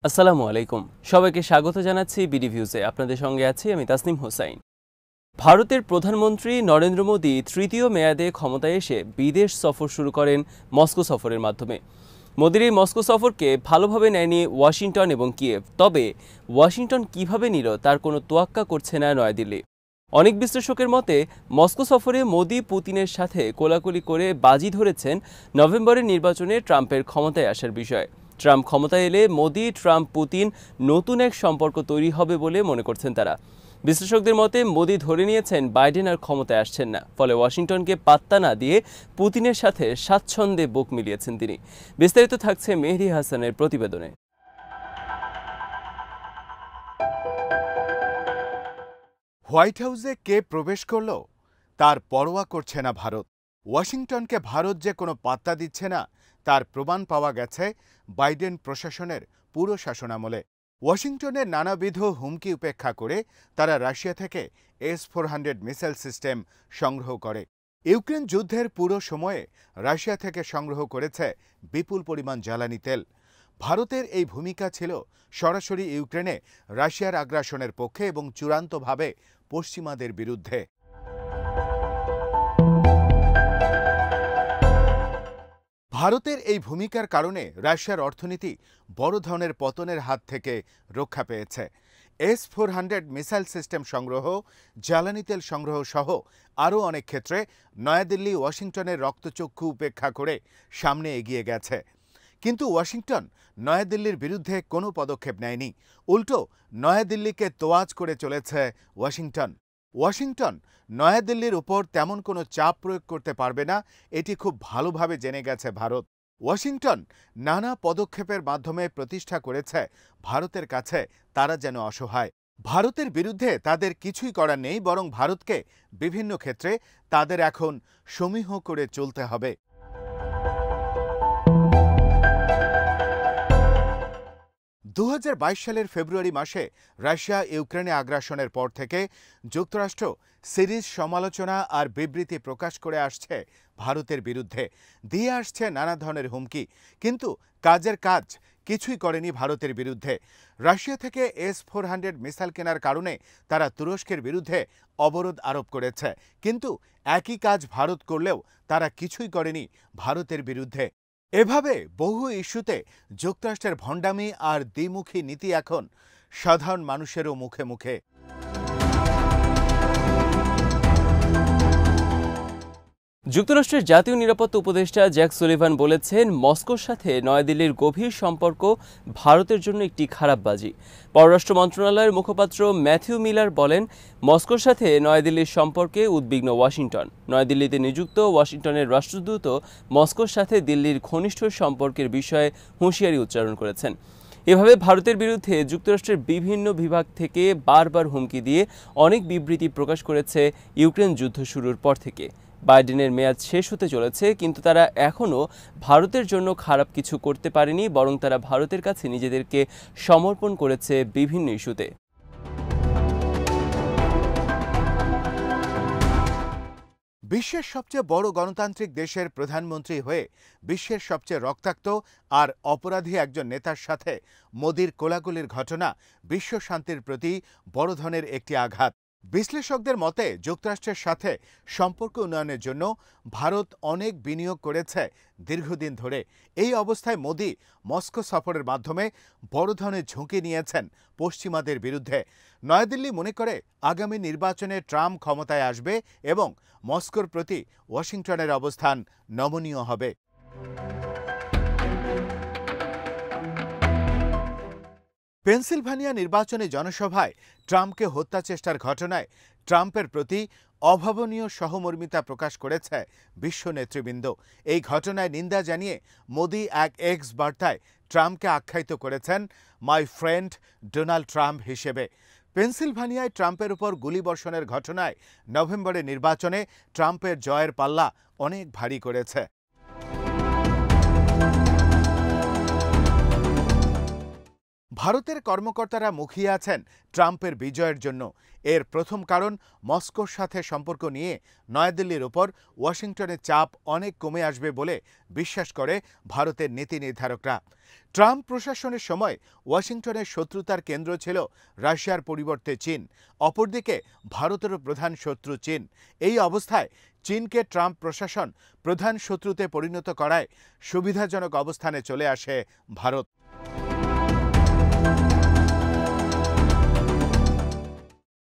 আসসালামু আলাইকুম। সবাইকে স্বাগত জানাচ্ছি বিডি ভিউজে। আপনাদের সঙ্গে আছি আমি তাসনিম হোসাইন। ভারতের প্রধানমন্ত্রী নরেন্দ্র মোদী তৃতীয় মেয়াদে ক্ষমতায় এসে বিদেশ সফর শুরু করেন মস্কো সফরের মাধ্যমে। মোদীর এই মস্কো সফরকে ভালোভাবে নেয়নি ওয়াশিংটন এবং কিয়েভ। তবে ওয়াশিংটন কিভাবে নিল তার কোনো তোয়াক্কা করছে না নয়াদিল্লি। অনেক বিশ্লেষকের মতে মস্কো সফরে মোদী পুতিনের সাথে কোলাকুলি করে বাজি ধরেছেন নভেম্বরের নির্বাচনে ট্রাম্পের ক্ষমতায় আসার বিষয়ে। ট্রাম্প ক্ষমতায় এলে মোদি ট্রাম্প পুতিন নতুন এক সম্পর্ক তৈরি হবে বলে মনে করছেন তারা। বিশ্লেষকদের মতে মোদি ধরে নিয়েছেন বাইডেন আর ক্ষমতায় আসছেন না, ফলে ওয়াশিংটনকে পাত্তা না দিয়ে পুতিনের সাথে স্বাচ্ছন্দ্যে বুক মিলিয়েছেন তিনি। বিস্তারিত থাকছে মেহেদী হাসানের প্রতিবেদনে। হোয়াইট হাউসে কে প্রবেশ করল তার পরোয়া করছে না ভারত। ওয়াশিংটনকে ভারত যে কোনো পাত্তা দিচ্ছে না তার প্রমাণ পাওয়া গেছে বাইডেন প্রশাসনের পুরো শাসনামলে। ওয়াশিংটনের নানাবিধ হুমকি উপেক্ষা করে তারা রাশিয়া থেকে S-400 মিসাইল সিস্টেম সংগ্রহ করে। ইউক্রেন যুদ্ধের পুরো সময়ে রাশিয়া থেকে সংগ্রহ করেছে বিপুল পরিমাণ জ্বালানি তেল। ভারতের এই ভূমিকা ছিল সরাসরি ইউক্রেনে রাশিয়ার আগ্রাসনের পক্ষে এবং চূড়ান্তভাবে পশ্চিমাদের বিরুদ্ধে। ভারতের এই ভূমিকার কারণে রাশিয়ার অর্থনীতি বড় ধরনের পতনের হাত থেকে রক্ষা পেয়েছে। S-400 মিসাইল সিস্টেম সংগ্রহ, জ্বালানি তেল সংগ্রহ সহ আরও অনেক ক্ষেত্রে নয়াদিল্লি ওয়াশিংটনের রক্তচক্ষু উপেক্ষা করে সামনে এগিয়ে গেছে। কিন্তু ওয়াশিংটন নয়াদিল্লির বিরুদ্ধে কোনো পদক্ষেপ নেয়নি। উল্টো নয়াদিল্লিকে তোয়াজ করে চলেছে ওয়াশিংটন নয়াদিল্লির উপর তেমন কোনো চাপ প্রয়োগ করতে পারবে না, এটি খুব ভালোভাবে জেনে গেছে ভারত। ওয়াশিংটন নানা পদক্ষেপের মাধ্যমে প্রতিষ্ঠা করেছে ভারতের কাছে তারা যেন অসহায়। ভারতের বিরুদ্ধে তাদের কিছুই করার নেই, বরং ভারতকে বিভিন্ন ক্ষেত্রে তাদের এখন সমীহ করে চলতে হবে। 2022 সালের ফেব্রুয়ারি মাসে রাশিয়া ইউক্রেনে আগ্রাসনের পর থেকে যুক্তরাষ্ট্র সিরিজ সমালোচনা আর বিবৃতি প্রকাশ করে আসছে ভারতের বিরুদ্ধে, দিয়ে আসছে নানা ধরনের হুমকি, কিন্তু কাজের কাজ কিছুই করেনি ভারতের বিরুদ্ধে। রাশিয়া থেকে S-400 মিসাইল কেনার কারণে তারা তুরস্কের বিরুদ্ধে অবরোধ আরোপ করেছে, কিন্তু একই কাজ ভারত করলেও তারা কিছুই করেনি ভারতের বিরুদ্ধে। এভাবে বহু ইস্যুতে যুক্তরাষ্ট্রের ভণ্ডামি আর দ্বিমুখী নীতি এখন সাধারণ মানুষেরও মুখে মুখে। যুক্তরাষ্ট্রের জাতীয় নিরাপত্তা উপদেষ্টা জ্যাক সুলিভান বলেছেন, মস্কোর সাথে নয়াদিল্লির গভীর সম্পর্ক ভারতের জন্য একটি খারাপ বাজি। পররাষ্ট্র মন্ত্রণালয়ের মুখপাত্র ম্যাথিউ মিলার বলেন, মস্কোর সাথে নয়াদিল্লির সম্পর্কে উদ্বিগ্ন ওয়াশিংটন। নয়াদিল্লিতে নিযুক্ত ওয়াশিংটনের রাষ্ট্রদূত মস্কোর সাথে দিল্লির ঘনিষ্ঠ সম্পর্কের বিষয়ে হুঁশিয়ারি উচ্চারণ করেছেন। এভাবে ভারতের বিরুদ্ধে যুক্তরাষ্ট্রের বিভিন্ন বিভাগ থেকে বারবার হুমকি দিয়ে অনেক বিবৃতি প্রকাশ করেছে ইউক্রেন যুদ্ধ শুরুর পর থেকে। বাইডেনের মেয়াদ শেষ হতে চলেছে, কিন্তু তারা এখনও ভারতের জন্য খারাপ কিছু করতে পারেনি, বরং তারা ভারতের কাছে নিজেদেরকে সমর্পণ করেছে বিভিন্ন ইস্যুতে। বিশ্বের সবচেয়ে বড় গণতান্ত্রিক দেশের প্রধানমন্ত্রী হয়ে বিশ্বের সবচেয়ে রক্তাক্ত আর অপরাধী একজন নেতার সাথে মোদির কোলাকুলির ঘটনা বিশ্ব শান্তির প্রতি বড় ধরনের একটি আঘাত। বিশ্লেষকদের মতে যুক্তরাষ্ট্রের সাথে সম্পর্ক উন্নয়নের জন্য ভারত অনেক বিনিয়োগ করেছে দীর্ঘদিন ধরে। এই অবস্থায় মোদি মস্কো সফরের মাধ্যমে বড় ধরনের ঝুঁকি নিয়েছেন পশ্চিমাদের বিরুদ্ধে। নয়াদিল্লি মনে করে আগামী নির্বাচনে ট্রাম্প ক্ষমতায় আসবে এবং মস্কোর প্রতি ওয়াশিংটনের অবস্থান নমনীয় হবে। পেনসিলভানিয়া নির্বাচনী জনসভায় ট্রাম্পকে হত্যা চেষ্টার ঘটনায় ট্রাম্পের প্রতি অভাবনীয় সহমর্মিতা প্রকাশ করেছে বিশ্ব নেতৃবৃন্দ। এই ঘটনায় নিন্দা জানিয়ে মোদি এক এক্স বার্তায় ট্রাম্পকে আখ্যায়িত করেছেন মাই ফ্রেন্ড ডোনাল্ড ট্রাম্প হিসেবে। পেনসিলভানিয়ায় ট্রাম্পের উপর গুলিবর্ষণের ঘটনায় নভেম্বরের নির্বাচনে ট্রাম্পের জয়ের পাল্লা অনেক ভারী করেছে। ভারতের কর্মকর্তারা মুখিয়ে আছেন ট্রাম্পের বিজয়ের জন্য। এর প্রথম কারণ, মস্কোর সাথে সম্পর্ক নিয়ে নয়াদিল্লির ওপর ওয়াশিংটনের চাপ অনেক কমে আসবে বলে বিশ্বাস করে ভারতের নীতি নির্ধারকরা। ট্রাম্প প্রশাসনের সময় ওয়াশিংটনের শত্রুতার কেন্দ্র ছিল রাশিয়ার পরিবর্তে চীন। অপরদিকে ভারতেরও প্রধান শত্রু চীন। এই অবস্থায় চীনকে ট্রাম্প প্রশাসন প্রধান শত্রুতে পরিণত করায় সুবিধাজনক অবস্থানে চলে আসে ভারত।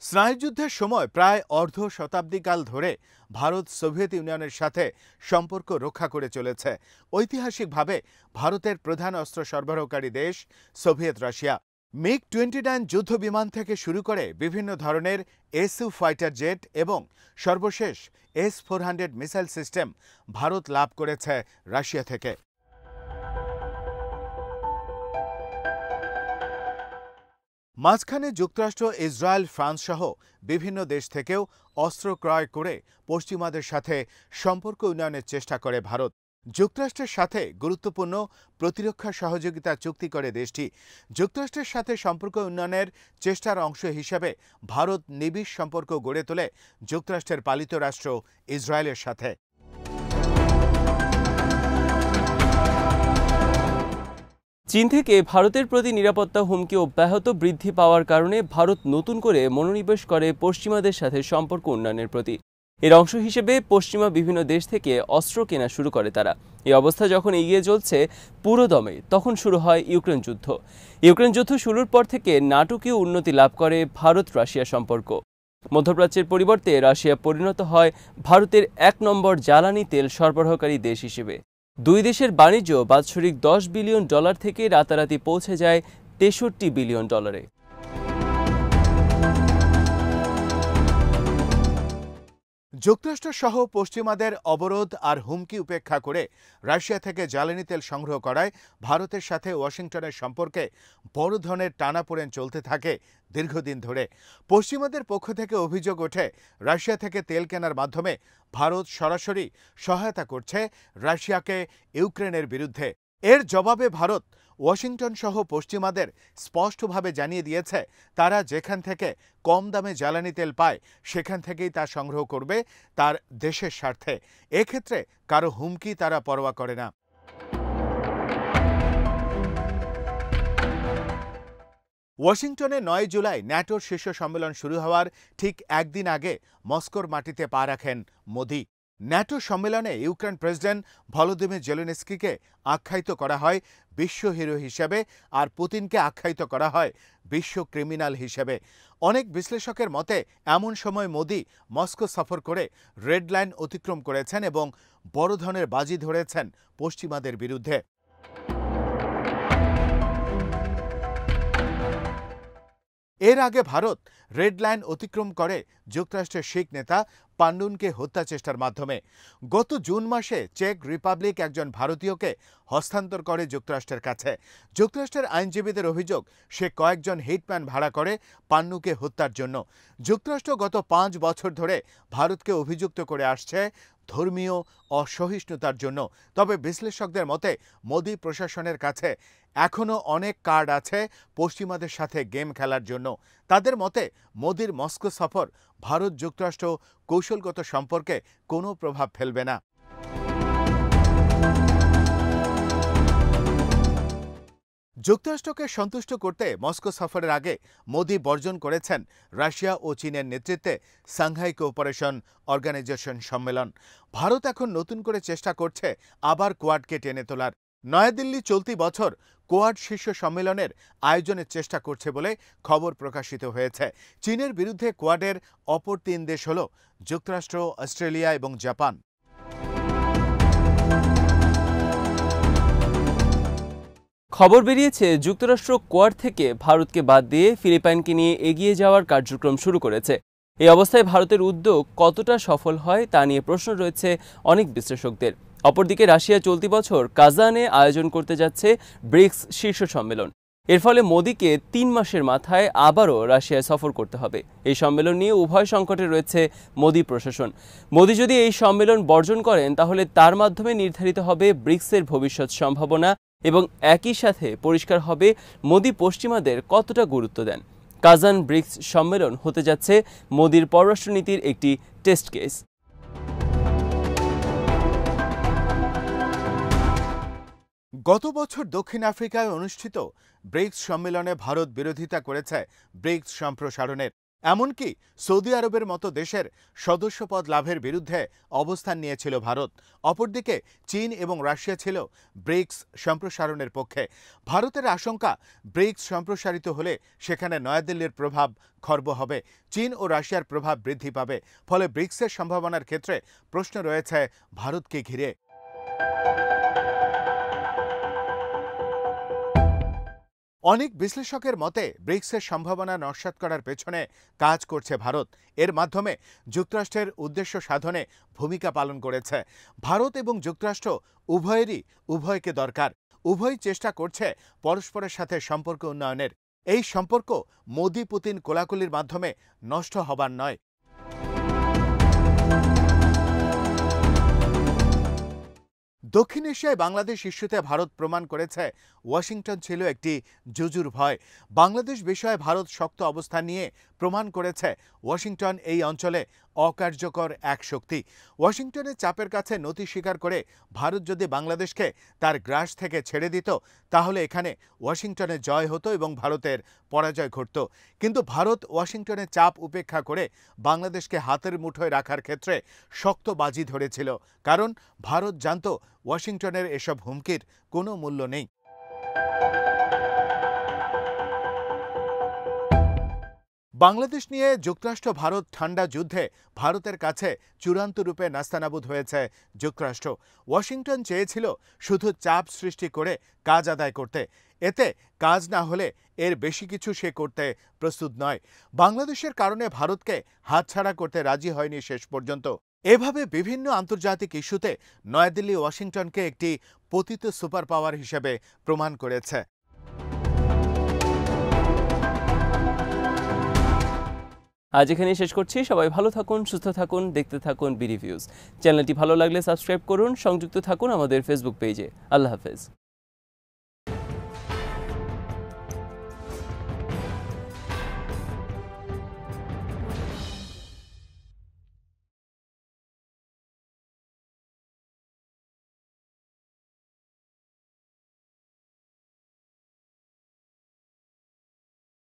স্নায়ুযুদ্ধের সময় প্রায় অর্ধ শতাব্দীকাল ধরে ভারত সোভিয়েত ইউনিয়নের সাথে সম্পর্ক রক্ষা করে চলেছে। ঐতিহাসিকভাবে ভারতের প্রধান অস্ত্র সরবরাহকারী দেশ সোভিয়েত রাশিয়া। মিগ-29 যুদ্ধ বিমান থেকে শুরু করে বিভিন্ন ধরনের এসইউ ফাইটার জেট এবং সর্বশেষ S-400 মিসাইল সিস্টেম ভারত লাভ করেছে রাশিয়া থেকে। মাঝখানে যুক্তরাষ্ট্র, ইসরায়েল, ফ্রান্স সহ বিভিন্ন দেশ থেকেও অস্ত্র ক্রয় করে পশ্চিমাদের সাথে সম্পর্ক উন্নয়নের চেষ্টা করে ভারত। যুক্তরাষ্ট্রের সাথে গুরুত্বপূর্ণ প্রতিরক্ষা সহযোগিতা চুক্তি করে দেশটি। যুক্তরাষ্ট্রের সাথে সম্পর্ক উন্নয়নের চেষ্টার অংশ হিসেবে ভারত নিবিড় সম্পর্ক গড়ে তোলে যুক্তরাষ্ট্রের পালিত রাষ্ট্র ইসরায়েলের সাথে। চীন থেকে ভারতের প্রতি নিরাপত্তা হুমকি অব্যাহত বৃদ্ধি পাওয়ার কারণে ভারত নতুন করে মনোনিবেশ করে পশ্চিমাদের সাথে সম্পর্ক উন্নয়নের প্রতি। এর অংশ হিসেবে পশ্চিমা বিভিন্ন দেশ থেকে অস্ত্র কেনা শুরু করে তারা। এই অবস্থা যখন এগিয়ে চলছে পুরোদমে, তখন শুরু হয় ইউক্রেন যুদ্ধ। ইউক্রেন যুদ্ধ শুরুর পর থেকে নাটকীয় উন্নতি লাভ করে ভারত রাশিয়া সম্পর্ক। মধ্যপ্রাচ্যের পরিবর্তে রাশিয়া পরিণত হয় ভারতের ১ নম্বর জ্বালানি তেল সরবরাহকারী দেশ হিসেবে। দুই দেশের বাণিজ্য বাৎসরিক $10 বিলিয়ন থেকে রাতারাতি পৌঁছে যায় $63 বিলিয়ন। যুক্তরাষ্ট্র সহ পশ্চিমাদের অবরোধ আর হুমকি উপেক্ষা করে রাশিয়া থেকে জ্বালানি তেল সংগ্রহ করায় ভারতের সাথে ওয়াশিংটনের সম্পর্কে বড় ধরনের টানাপোড়েন চলতে থাকে দীর্ঘদিন ধরে। পশ্চিমাদের পক্ষ থেকে অভিযোগ ওঠে, রাশিয়া থেকে তেল কেনার মাধ্যমে ভারত সরাসরি সহায়তা করছে রাশিয়াকে ইউক্রেনের বিরুদ্ধে। এর জবাবে ভারত ওয়াশিংটন সহ পশ্চিমাদের স্পষ্টভাবে জানিয়ে দিয়েছে, তারা যেখান থেকে কম দামে জ্বালানি তেল পায় সেখান থেকেই তা সংগ্রহ করবে তার দেশের স্বার্থে। এক্ষেত্রে কারো হুমকি তারা পরোয়া করে না। ওয়াশিংটনে ৯ জুলাই ন্যাটোর শীর্ষ সম্মেলন শুরু হওয়ার ঠিক একদিন আগে মস্কোর মাটিতে পা রাখেন মোদি। ন্যাটো সম্মেলনে ইউক্রেন প্রেসিডেন্ট ভলোদিমির জেলেনস্কিকে আখ্যায়িত করা হয় বিশ্ব হিরো হিসেবে, আর পুতিনকে আখ্যায়িত করা হয় বিশ্ব ক্রিমিনাল হিসেবে। অনেক বিশ্লেষকের মতে এমন সময় মোদি মস্কো সফর করে রেড লাইন অতিক্রম করেছেন এবং বড় ধরনের বাজি ধরেছেন পশ্চিমাদের বিরুদ্ধে। এর আগে ভারত রেড লাইন অতিক্রম করে যুক্তরাষ্ট্রের শিখ নেতা পান্ডুনকে হত্যা চেষ্টার মাধ্যমে। গত জুন মাসে চেক রিপাবলিক একজন ভারতীয়কে হস্তান্তর করে যুক্তরাষ্ট্রের কাছে। যুক্তরাষ্ট্রের আইনজীবীদের অভিযোগ, সে কয়েকজন হিটম্যান ভাড়া করে পান্নুকে হত্যার জন্য। যুক্তরাষ্ট্র গত 5 বছর ধরে ভারতকে অভিযুক্ত করে আসছে ধর্মীয় অসহিষ্ণুতার জন্য। তবে বিশ্লেষকদের মতে মোদি প্রশাসনের কাছে এখনও অনেক কার্ড আছে পশ্চিমাদের সাথে গেম খেলার জন্য। তাদের মতে মোদির মস্কো সফর ভারত যুক্তরাষ্ট্র কৌশলগত সম্পর্কে কোনো প্রভাব ফেলবে না। যুক্তরাষ্ট্রকে সন্তুষ্ট করতে মস্কো সফরের আগে মোদি বর্জন করেছেন রাশিয়া ও চীনের নেতৃত্বে সাংহাই কোঅপারেশন অর্গানাইজেশন সম্মেলন। ভারত এখন নতুন করে চেষ্টা করছে আবার কোয়াডকে টেনে তোলার। নয়াদিল্লি চলতি বছর কোয়াড শীর্ষ সম্মেলনের আয়োজনের চেষ্টা করছে বলে খবর প্রকাশিত হয়েছে। চীনের বিরুদ্ধে কোয়াডের অপর 3 দেশ হল যুক্তরাষ্ট্র, অস্ট্রেলিয়া এবং জাপান। খবর বেরিয়েছে যুক্তরাষ্ট্র কোয়াড থেকে ভারতকে বাদ দিয়ে ফিলিপাইনকে নিয়ে এগিয়ে যাওয়ার কার্যক্রম শুরু করেছে। এই অবস্থায় ভারতের উদ্যোগ কতটা সফল হয় তা নিয়ে প্রশ্ন রয়েছে অনেক বিশ্লেষকদের। অপরদিকে রাশিয়া চলতি বছর কাজানে আয়োজন করতে যাচ্ছে ব্রিক্স শীর্ষ সম্মেলন। এর ফলে মোদিকে 3 মাসের মাথায় আবারও রাশিয়ায় সফর করতে হবে। এই সম্মেলন নিয়ে উভয় সংকটে রয়েছে মোদি প্রশাসন। মোদি যদি এই সম্মেলন বর্জন করেন তাহলে তার মাধ্যমে নির্ধারিত হবে ব্রিক্সের ভবিষ্যৎ সম্ভাবনা এবং একই সাথে পরিষ্কার হবে মোদি পশ্চিমাদের কতটা গুরুত্ব দেন। কাজান ব্রিক্স সম্মেলন হতে যাচ্ছে মোদির পররাষ্ট্রনীতির একটি টেস্ট কেস। গত বছর দক্ষিণ আফ্রিকায় অনুষ্ঠিত ব্রিক্স সম্মেলনে ভারত বিরোধিতা করেছে ব্রিক্স সম্প্রসারণের। এমনকি সৌদি আরবের মতো দেশের সদস্যপদ লাভের বিরুদ্ধে অবস্থান নিয়েছিল ভারত। অপরদিকে চীন এবং রাশিয়া ছিল ব্রিক্স সম্প্রসারণের পক্ষে। ভারতের আশঙ্কা, ব্রিক্স সম্প্রসারিত হলে সেখানে নয়াদিল্লির প্রভাব খর্ব হবে, চীন ও রাশিয়ার প্রভাব বৃদ্ধি পাবে। ফলে ব্রিক্সের সম্ভাবনার ক্ষেত্রে প্রশ্ন রয়েছে ভারতকে ঘিরে। অনেক বিশ্লেষকের মতে ব্রিক্সের সম্ভাবনা নস্যাৎ করার পেছনে কাজ করছে ভারত। এর মাধ্যমে যুক্তরাষ্ট্রের উদ্দেশ্য সাধনে ভূমিকা পালন করেছে। ভারত এবং যুক্তরাষ্ট্র উভয়কে দরকার। উভয়ই চেষ্টা করছে পরস্পরের সাথে সম্পর্ক উন্নয়নের। এই সম্পর্ক মোদি পুতিন কোলাকুলির মাধ্যমে নষ্ট হবার নয়। দক্ষিণ এশিয়ায় বাংলাদেশ ইস্যুতে ভারত প্রমাণ করেছে ওয়াশিংটন ছিল একটি জুজুর ভয়। বাংলাদেশ বিষয়ে ভারত শক্ত অবস্থান নিয়ে প্রমাণ করেছে ওয়াশিংটন এই অঞ্চলে অকার্যকর এক শক্তি। ওয়াশিংটনের চাপের কাছে নতি স্বীকার করে ভারত যদি বাংলাদেশকে তার গ্রাস থেকে ছেড়ে দিত, তাহলে এখানে ওয়াশিংটনের জয় হতো এবং ভারতের পরাজয় ঘটত। কিন্তু ভারত ওয়াশিংটনের চাপ উপেক্ষা করে বাংলাদেশকে হাতের মুঠোয় রাখার ক্ষেত্রে শক্ত বাজি ধরেছিল, কারণ ভারত জানত ওয়াশিংটনের এসব হুমকির কোনো মূল্য নেই। বাংলাদেশ নিয়ে যুক্তরাষ্ট্র ভারত ঠান্ডা যুদ্ধে ভারতের কাছে চূড়ান্ত রূপে নাস্তানাবুদ হয়েছে যুক্তরাষ্ট্র। ওয়াশিংটন চেয়েছিল শুধু চাপ সৃষ্টি করে কাজ আদায় করতে। এতে কাজ না হলে এর বেশি কিছু সে করতে প্রস্তুত নয়। বাংলাদেশের কারণে ভারতকে হাতছাড়া করতে রাজি হয়নি শেষ পর্যন্ত। এভাবে বিভিন্ন আন্তর্জাতিক ইস্যুতে নয়াদিল্লি ওয়াশিংটনকে একটি পতিত সুপার পাওয়ার হিসেবে প্রমাণ করেছে। আজ এখানেই শেষ করছি। সবাই ভালো থাকুন, সুস্থ থাকুন, দেখতে থাকুন বিডি ভিউজ। চ্যানেলটি ভালো লাগলে সাবস্ক্রাইব করুন, সংযুক্ত থাকুন আমাদের ফেসবুক পেজে। আল্লাহ হাফেজ।